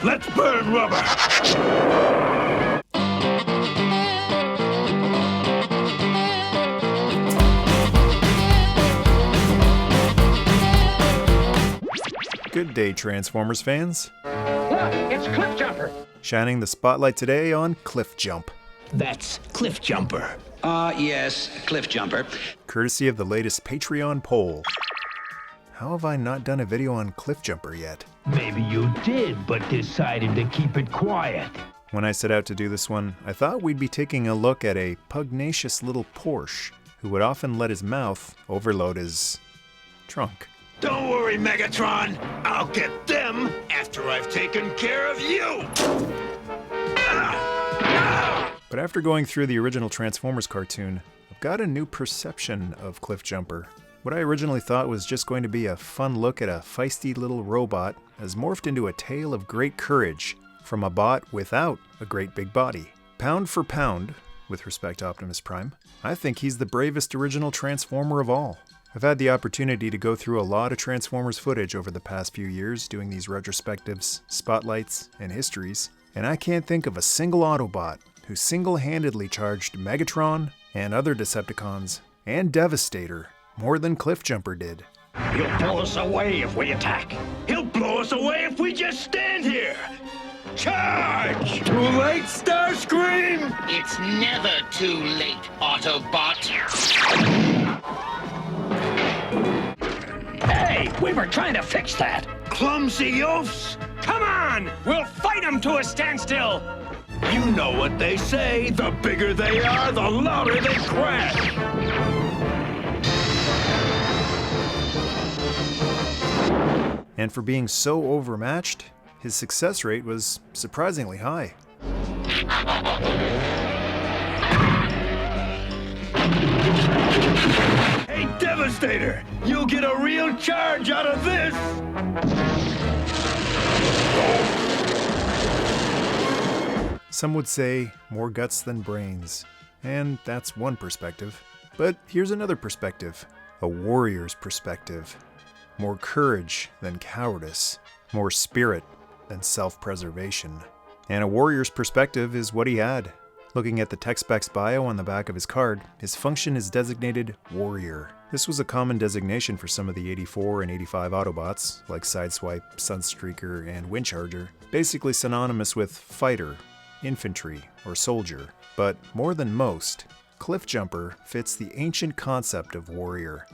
Let's burn rubber! Good day, Transformers fans. Look, it's Cliffjumper. Shining the spotlight today on Cliff Jump. That's Cliffjumper. Yes, Cliffjumper. Courtesy of the latest Patreon poll. How have I not done a video on Cliff Jumper yet? Maybe you did, but decided to keep it quiet. When I set out to do this one, I thought we'd be taking a look at a pugnacious little Porsche who would often let his mouth overload his trunk. Don't worry, Megatron. I'll get them after I've taken care of you! But after going through the original Transformers cartoon, I've got a new perception of Cliff Jumper. What I originally thought was just going to be a fun look at a feisty little robot has morphed into a tale of great courage from a bot without a great big body. Pound for pound, with respect to Optimus Prime, I think he's the bravest original Transformer of all. I've had the opportunity to go through a lot of Transformers footage over the past few years doing these retrospectives, spotlights, and histories, and I can't think of a single Autobot who single-handedly charged Megatron and other Decepticons and Devastator more than Cliffjumper did. He'll blow us away if we attack. He'll blow us away if we just stand here. Charge! Too late, Starscream! It's never too late, Autobot. Hey, we were trying to fix that. Clumsy oafs! Come on! We'll fight them to a standstill! You know what they say. The bigger they are, the louder they crash. And for being so overmatched, his success rate was surprisingly high. Hey, Devastator! You'll get a real charge out of this! Some would say more guts than brains, and that's one perspective. But here's another perspective, a warrior's perspective. More courage than cowardice, more spirit than self-preservation. And a warrior's perspective is what he had. Looking at the tech specs bio on the back of his card, his function is designated Warrior. This was a common designation for some of the 84 and 85 Autobots, like Sideswipe, Sunstreaker, and Windcharger, basically synonymous with fighter, infantry, or soldier. But more than most, Cliffjumper fits the ancient concept of warrior,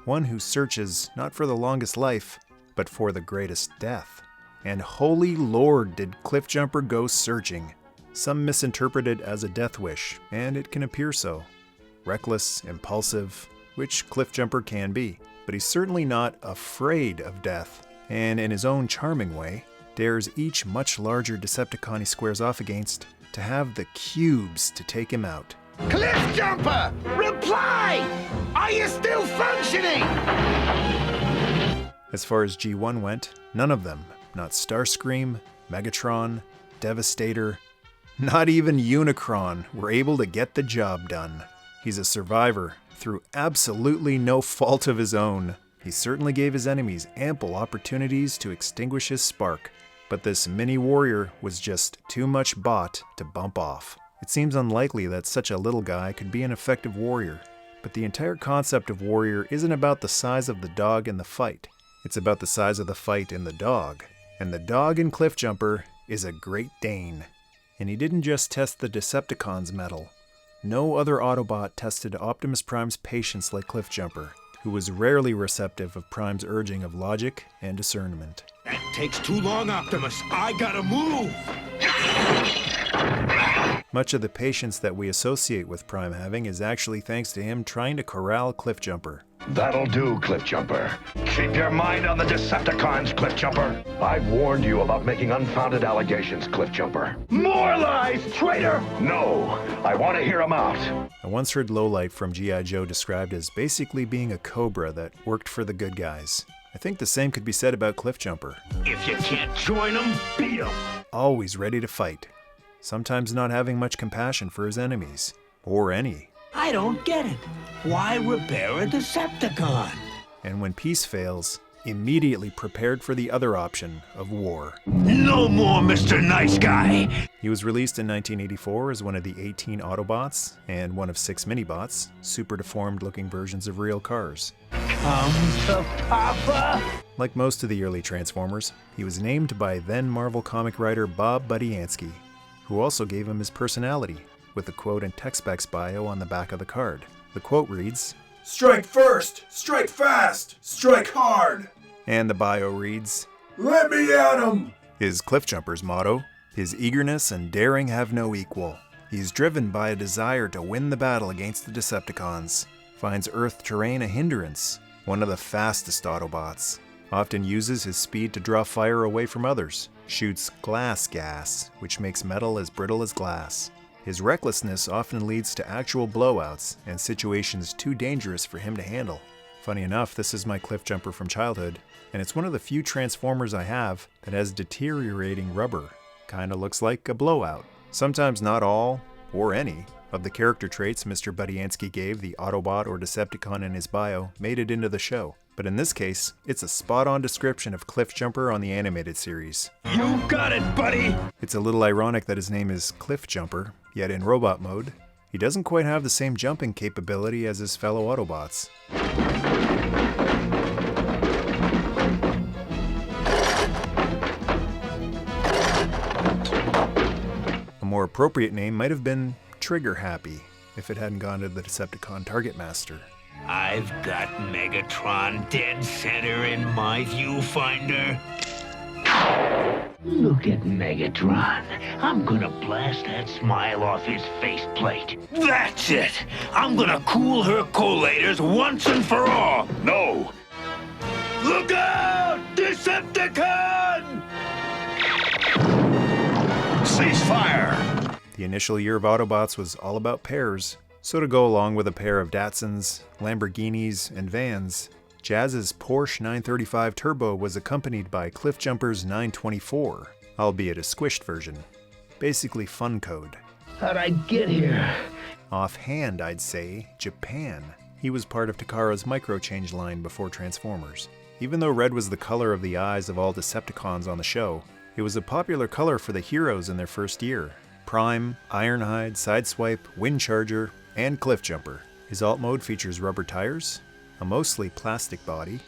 one who searches not for the longest life, but for the greatest death. And holy lord did Cliffjumper go searching. Some misinterpret it as a death wish, and it can appear so. Reckless, impulsive, which Cliffjumper can be, but he's certainly not afraid of death, and in his own charming way, dares each much larger Decepticon he squares off against to have the cubes to take him out. Cliffjumper! Reply! Are you still functioning? As far as G1 went, none of them, not Starscream, Megatron, Devastator, not even Unicron, were able to get the job done. He's a survivor through absolutely no fault of his own. He certainly gave his enemies ample opportunities to extinguish his spark, but this mini warrior was just too much bot to bump off. It seems unlikely that such a little guy could be an effective warrior, but the entire concept of warrior isn't about the size of the dog in the fight. It's about the size of the fight in the dog. And the dog in Cliffjumper is a Great Dane. And he didn't just test the Decepticons' mettle. No other Autobot tested Optimus Prime's patience like Cliffjumper, who was rarely receptive of Prime's urging of logic and discernment. That takes too long, Optimus. I gotta move! Much of the patience that we associate with Prime having is actually thanks to him trying to corral Cliffjumper. That'll do, Cliffjumper. Keep your mind on the Decepticons, Cliffjumper. I've warned you about making unfounded allegations, Cliffjumper. More lies, traitor! No, I want to hear them out. I once heard Lowlight from G.I. Joe described as basically being a cobra that worked for the good guys. I think the same could be said about Cliffjumper. If you can't join them, beat them! Always ready to fight. Sometimes not having much compassion for his enemies. Or any. I don't get it. Why repair a Decepticon? And when peace fails, immediately prepared for the other option of war. No more Mr. Nice Guy! He was released in 1984 as one of the 18 Autobots and one of 6 Minibots, super deformed looking versions of real cars. Come to Papa! Like most of the early Transformers, he was named by then Marvel comic writer Bob Budiansky, who also gave him his personality, with a quote and tech specs bio on the back of the card. The quote reads, "Strike first, strike fast, strike hard." And the bio reads, "Let me at 'em." His Cliffjumper's motto, his eagerness and daring have no equal. He's driven by a desire to win the battle against the Decepticons, finds Earth terrain a hindrance, one of the fastest Autobots, often uses his speed to draw fire away from others, shoots glass gas, which makes metal as brittle as glass. His recklessness often leads to actual blowouts and situations too dangerous for him to handle. Funny enough, this is my Cliffjumper from childhood, and it's one of the few Transformers I have that has deteriorating rubber. Kinda looks like a blowout. Sometimes not all, or any, of the character traits Mr. Budiansky gave the Autobot or Decepticon in his bio made it into the show. But in this case, it's a spot-on description of Cliffjumper on the animated series. You got it, buddy! It's a little ironic that his name is Cliffjumper, yet in robot mode, he doesn't quite have the same jumping capability as his fellow Autobots. A more appropriate name might have been Trigger Happy, if it hadn't gone to the Decepticon Target Master. I've got Megatron dead center in my viewfinder. Look at Megatron. I'm gonna blast that smile off his faceplate. That's it! I'm gonna cool her collators once and for all! No! Look out! Decepticon! Cease fire! The initial year of Autobots was all about pairs, so to go along with a pair of Datsuns, Lamborghinis, and vans, Jazz's Porsche 935 Turbo was accompanied by Cliffjumper's 924, albeit a squished version. Basically fun code. How'd I get here? Offhand, I'd say Japan. He was part of Takara's microchange line before Transformers. Even though red was the color of the eyes of all Decepticons on the show, it was a popular color for the heroes in their first year. Prime, Ironhide, Sideswipe, Windcharger, and Cliffjumper. His alt mode features rubber tires, a mostly plastic body,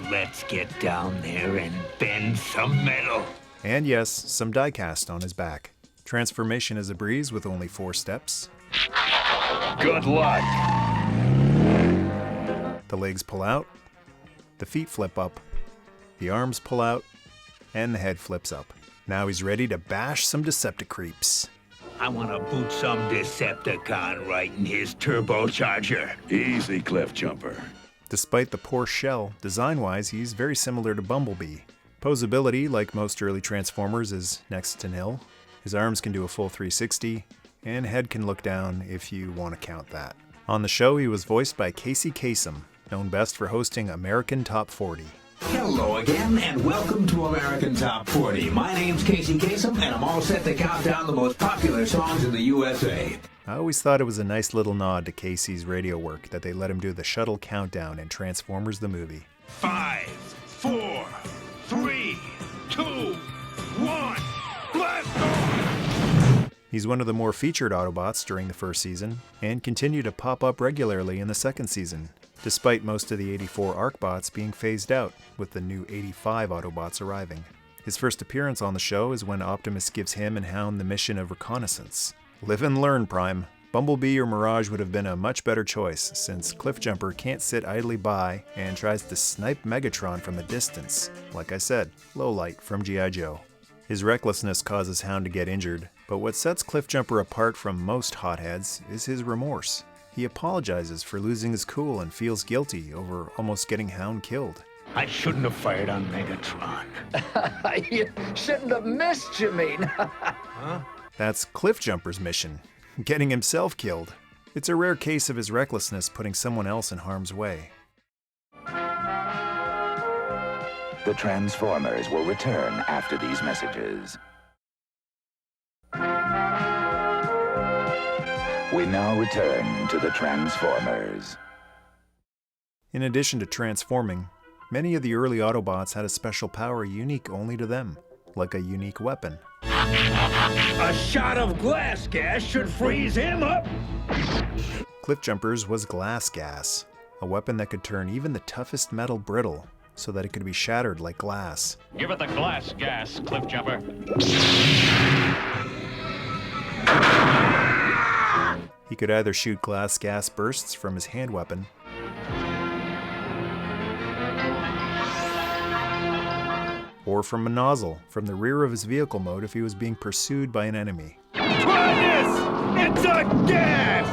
Let's get down there and bend some metal. and yes, some diecast on his back. Transformation is a breeze with only 4 steps. Good luck! The legs pull out, the feet flip up, the arms pull out, and the head flips up. Now he's ready to bash some Decepticreeps. I want to boot some Decepticon right in his turbocharger. Easy, Cliffjumper. Despite the poor shell, design-wise he's very similar to Bumblebee. Posability, like most early Transformers, is next to nil. His arms can do a full 360, and head can look down if you want to count that. On the show he was voiced by Casey Kasem, known best for hosting American Top 40. Hello again, and welcome to American Top 40. My name's Casey Kasem, and I'm all set to count down the most popular songs in the USA. I always thought it was a nice little nod to Casey's radio work that they let him do the shuttle countdown in Transformers the movie. 5, 4, 3, 2, 1, blast off! He's one of the more featured Autobots during the first season, and continued to pop up regularly in the second season, despite most of the 84 ArcBots being phased out, with the new 85 Autobots arriving. His first appearance on the show is when Optimus gives him and Hound the mission of reconnaissance. Live and learn, Prime. Bumblebee or Mirage would have been a much better choice, since Cliffjumper can't sit idly by and tries to snipe Megatron from a distance. Like I said, low light from G.I. Joe. His recklessness causes Hound to get injured, but what sets Cliffjumper apart from most hotheads is his remorse. He apologizes for losing his cool and feels guilty over almost getting Hound killed. I shouldn't have fired on Megatron. You shouldn't have missed, you mean? That's Cliffjumper's mission, getting himself killed. It's a rare case of his recklessness putting someone else in harm's way. The Transformers will return after these messages. We now return to the Transformers. In addition to transforming, Many of the early Autobots had a special power unique only to them, like a unique weapon. A shot of glass gas should freeze him up. Cliffjumper's was glass gas, a weapon that could turn even the toughest metal brittle so that it could be shattered like glass. Give it the glass gas, Cliffjumper. He could either shoot glass gas bursts from his hand weapon, or from a nozzle from the rear of his vehicle mode if he was being pursued by an enemy. Try this! It's a gas!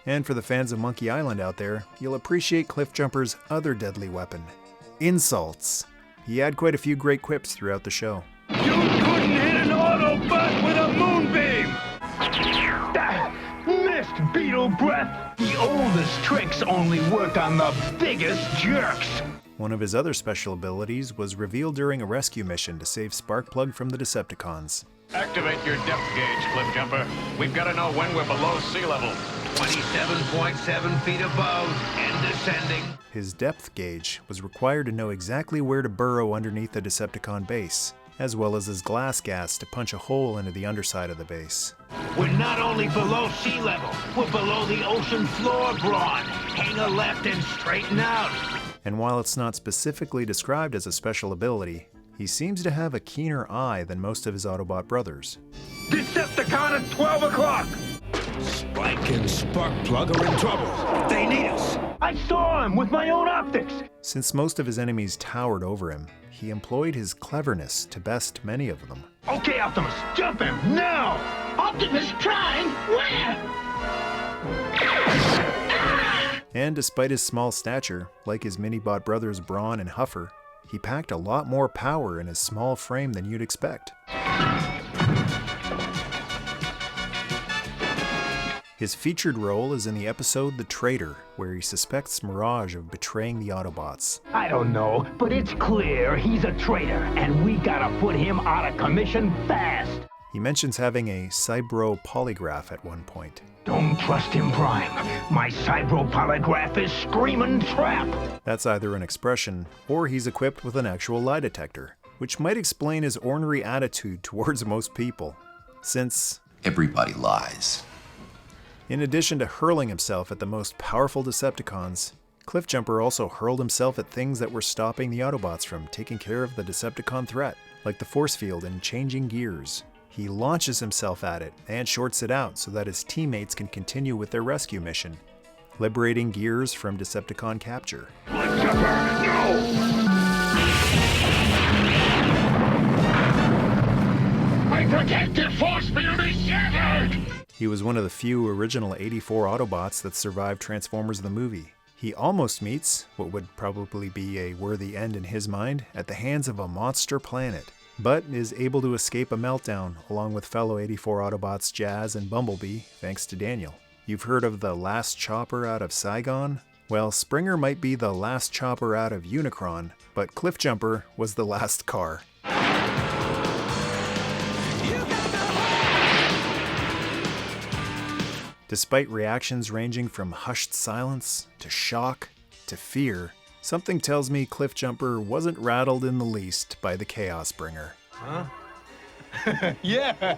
And for the fans of Monkey Island out there, you'll appreciate Cliffjumper's other deadly weapon, insults. He had quite a few great quips throughout the show. You couldn't hit an Autobot with a moonbeam! Missed, beetle breath! The oldest tricks only work on the biggest jerks! One of his other special abilities was revealed during a rescue mission to save Sparkplug from the Decepticons. Activate your depth gauge, Cliffjumper. We've got to know when we're below sea level. 27.7 feet above and descending. His depth gauge was required to know exactly where to burrow underneath the Decepticon base, as well as his glass gas to punch a hole into the underside of the base. We're not only below sea level, we're below the ocean floor, Brawn. Hang a left and straighten out. And while it's not specifically described as a special ability, he seems to have a keener eye than most of his Autobot brothers. Decepticon at 12 o'clock! Spike and Sparkplug are in trouble. They need us. I saw him with my own optics! Since most of his enemies towered over him, he employed his cleverness to best many of them. Okay, Optimus, jump him, now! Optimus Prime, where? And despite his small stature, like his Minibot brothers Brawn and Huffer, he packed a lot more power in his small frame than you'd expect. His featured role is in the episode The Traitor, where he suspects Mirage of betraying the Autobots. I don't know, but it's clear he's a traitor, and we gotta put him out of commission fast! He mentions having a Cybro polygraph at one point. Don't trust him, Prime. My Cybro polygraph is screaming trap! That's either an expression, or he's equipped with an actual lie detector, which might explain his ornery attitude towards most people, since everybody lies. In addition to hurling himself at the most powerful Decepticons, Cliffjumper also hurled himself at things that were stopping the Autobots from taking care of the Decepticon threat, like the force field and changing gears. He launches himself at it and shorts it out so that his teammates can continue with their rescue mission, liberating gears from Decepticon capture. Cliffjumper, no! My protective force field is shattered! He was one of the few original 84 Autobots that survived Transformers the movie. He almost meets what would probably be a worthy end in his mind at the hands of a monster planet, but is able to escape a meltdown along with fellow 84 Autobots Jazz and Bumblebee thanks to Daniel. You've heard of the last chopper out of Saigon? Well, Springer might be the last chopper out of Unicron, but Cliffjumper was the last car. Despite reactions ranging from hushed silence, to shock, to fear, something tells me Cliffjumper wasn't rattled in the least by the Chaos Bringer. Huh? Yeah,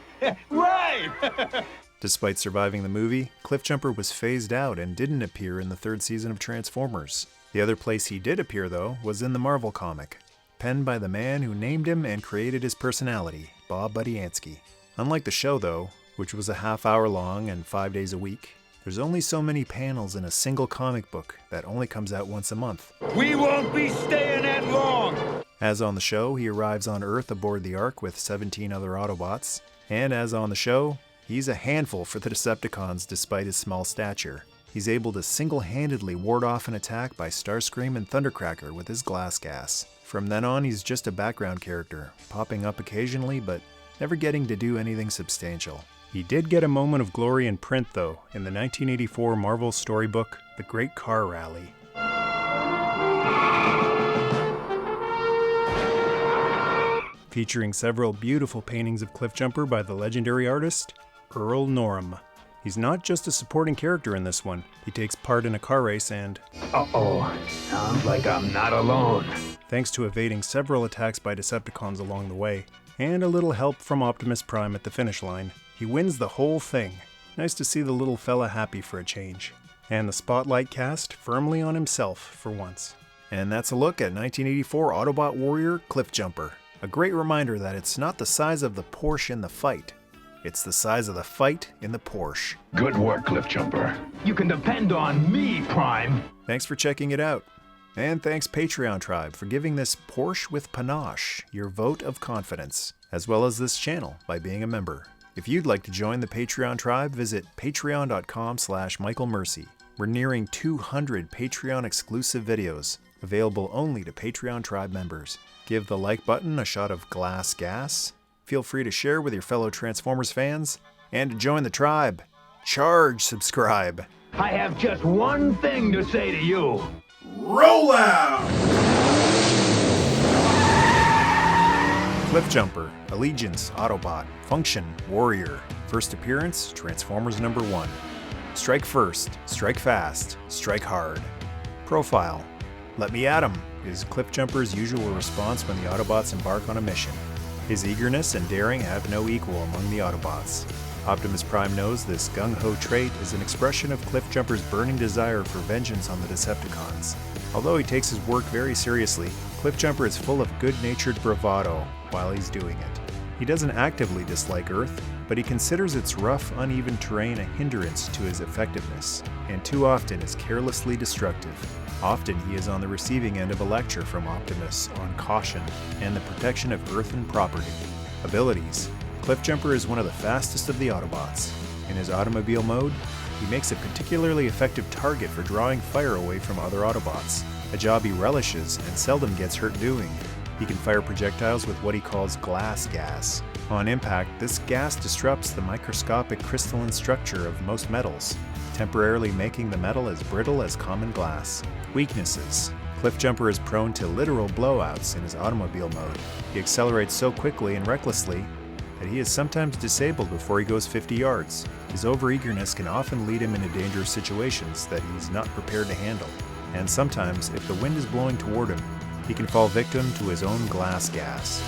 right! Despite surviving the movie, Cliffjumper was phased out and didn't appear in the third season of Transformers. The other place he did appear, though, was in the Marvel comic, penned by the man who named him and created his personality, Bob Budiansky. Unlike the show, though, which was a half-hour long and 5 days a week, there's only so many panels in a single comic book that only comes out once a month. We won't be staying that long! As on the show, he arrives on Earth aboard the Ark with 17 other Autobots, and as on the show, he's a handful for the Decepticons despite his small stature. He's able to single-handedly ward off an attack by Starscream and Thundercracker with his glass gas. From then on, he's just a background character, popping up occasionally but never getting to do anything substantial. He did get a moment of glory in print, though, in the 1984 Marvel storybook, The Great Car Rally. Featuring several beautiful paintings of Cliffjumper by the legendary artist, Earl Norem. He's not just a supporting character in this one. He takes part in a car race and, Uh-oh. Sounds like I'm not alone. thanks to evading several attacks by Decepticons along the way, and a little help from Optimus Prime at the finish line, he wins the whole thing. Nice to see the little fella happy for a change. And the spotlight cast firmly on himself for once. And that's a look at 1984 Autobot warrior Cliffjumper. A great reminder that it's not the size of the Porsche in the fight. It's the size of the fight in the Porsche. Good work, Cliffjumper. You can depend on me, Prime. Thanks for checking it out. And thanks Patreon Tribe for giving this Porsche with Panache your vote of confidence, as well as this channel by being a member. If you'd like to join the Patreon Tribe, visit patreon.com/MichaelMercy. We're nearing 200 Patreon exclusive videos, available only to Patreon Tribe members. Give the like button a shot of glass gas. Feel free to share with your fellow Transformers fans. And to join the tribe, charge subscribe. I have just one thing to say to you. Roll out! Cliffjumper, Allegiance, Autobot, Function, Warrior. First appearance, Transformers number 1. Strike first, strike fast, strike hard. Profile. Let me at him, is Cliffjumper's usual response when the Autobots embark on a mission. His eagerness and daring have no equal among the Autobots. Optimus Prime knows this gung-ho trait is an expression of Cliffjumper's burning desire for vengeance on the Decepticons. Although he takes his work very seriously, Cliffjumper is full of good-natured bravado while he's doing it. He doesn't actively dislike Earth, but he considers its rough, uneven terrain a hindrance to his effectiveness, and too often is carelessly destructive. Often he is on the receiving end of a lecture from Optimus on caution and the protection of Earth and property. Abilities. Cliffjumper is one of the fastest of the Autobots. In his automobile mode, he makes a particularly effective target for drawing fire away from other Autobots, a job he relishes and seldom gets hurt doing. He can fire projectiles with what he calls glass gas. On impact, this gas disrupts the microscopic crystalline structure of most metals, temporarily making the metal as brittle as common glass. Weaknesses. Cliffjumper is prone to literal blowouts in his automobile mode. He accelerates so quickly and recklessly that he is sometimes disabled before he goes 50 yards. His overeagerness can often lead him into dangerous situations that he's not prepared to handle. And sometimes, if the wind is blowing toward him, he can fall victim to his own glass gas.